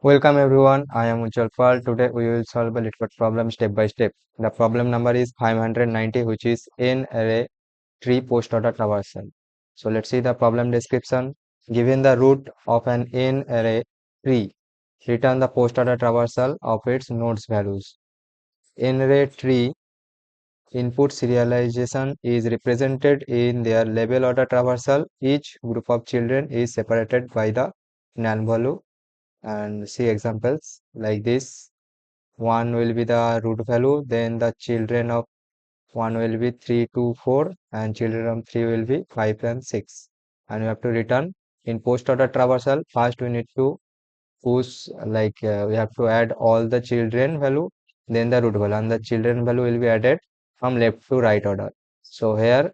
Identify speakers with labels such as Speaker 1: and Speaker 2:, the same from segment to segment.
Speaker 1: Welcome everyone, I am Ujjwal Pal. Today we will solve a LeetCode problem step by step. The problem number is 590, which is N-ary Tree Postorder Traversal. So let's see the problem description. Given the root of an N-ary tree, return the postorder traversal of its nodes values. N-ary tree input serialization is represented in their label order traversal. Each group of children is separated by the nan value, and see examples like this. 1 will be the root value, then the children of 1 will be 3, 2, 4, and children of 3 will be 5 and 6. And we have to return in post order traversal. First we need to push, we have to add all the children value, then the root value, and the children value will be added from left to right order. So here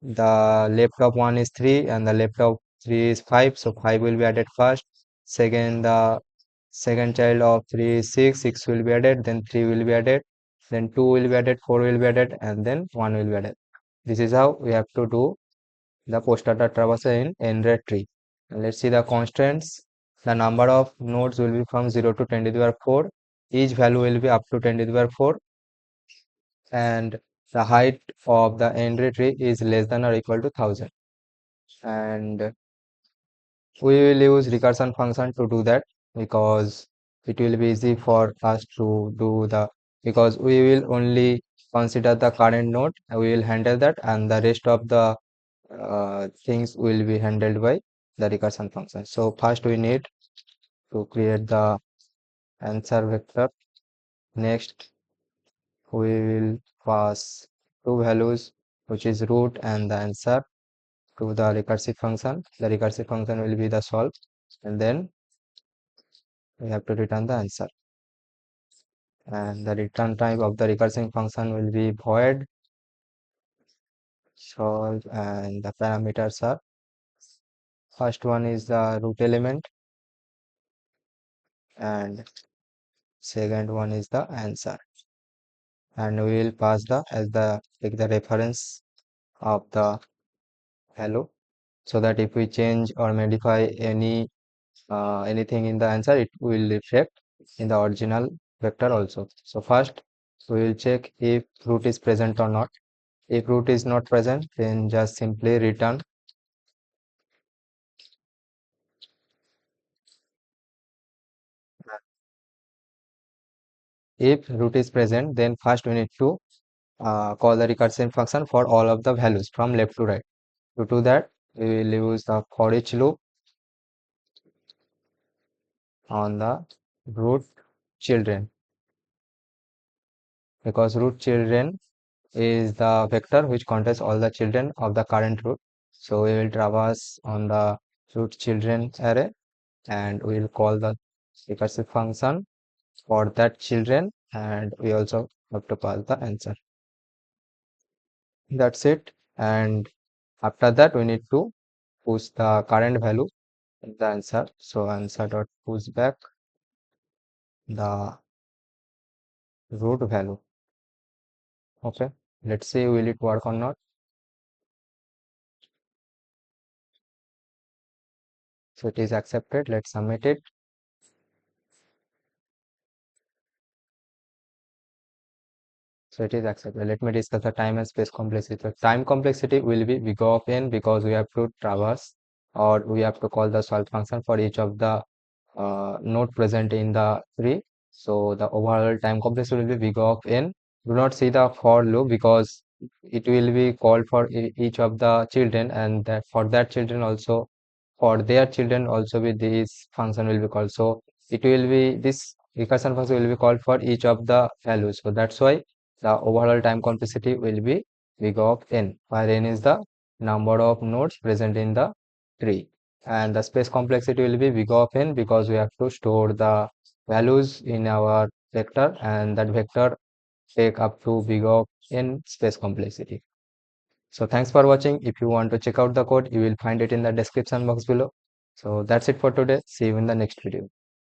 Speaker 1: the left of 1 is 3 and the left of 3 is 5, so 5 will be added first. Second, the second child of 3 is 6, 6 will be added, then 3 will be added, then 2 will be added, 4 will be added, and then 1 will be added. This is how we have to do the post-data traversal in N-ary tree. And let's see the constraints. The number of nodes will be from 0 to 10 to the power 4. Each value will be up to 10 to the power 4, and the height of the N-ary tree is less than or equal to 1000. And we will use recursion function to do that, because it will be easy for us to do the, because we will only consider the current node, we will handle that, and the rest of the things will be handled by the recursion function. So first we need to create the answer vector. Next we will pass two values, which is root and the answer, to the recursive function. The recursive function will be the solve, and then we have to return the answer. And the return type of the recursive function will be void solve, and the parameters are, first one is the root element, and second one is the answer. And we will pass the as the take the reference of the value, so that if we change or modify anything in the answer, it will reflect in the original vector also. So first we will check if root is present or not. If root is not present, then just simply return. If root is present, then first we need to call the recursive function for all of the values from left to right. To do that, we will use the for each loop on the root children, because root children is the vector which contains all the children of the current root. So we will traverse on the root children array, and we will call the recursive function for that children, and we also have to pass the answer. That's it. And after that we need to push the current value in the answer. So answer dot push back the root value. Okay, let's see will it work or not. So it is accepted. Let's submit it. So it is accepted. Let me discuss the time and space complexity. The time complexity will be big of n, because we have to traverse, or we have to call the solve function for each of the node present in the tree. So the overall time complexity will be big of n. Do not see the for loop, because it will be called for each of the children, and that for that children also, for their children also, with this function will be called. So it will be, this recursion function will be called for each of the values. So that's why the overall time complexity will be big of n, where n is the number of nodes present in the tree. And the space complexity will be big of n, because we have to store the values in our vector, and that vector take up to big of n space complexity. So thanks for watching. If you want to check out the code, you will find it in the description box below. So that's it for today. See you in the next video.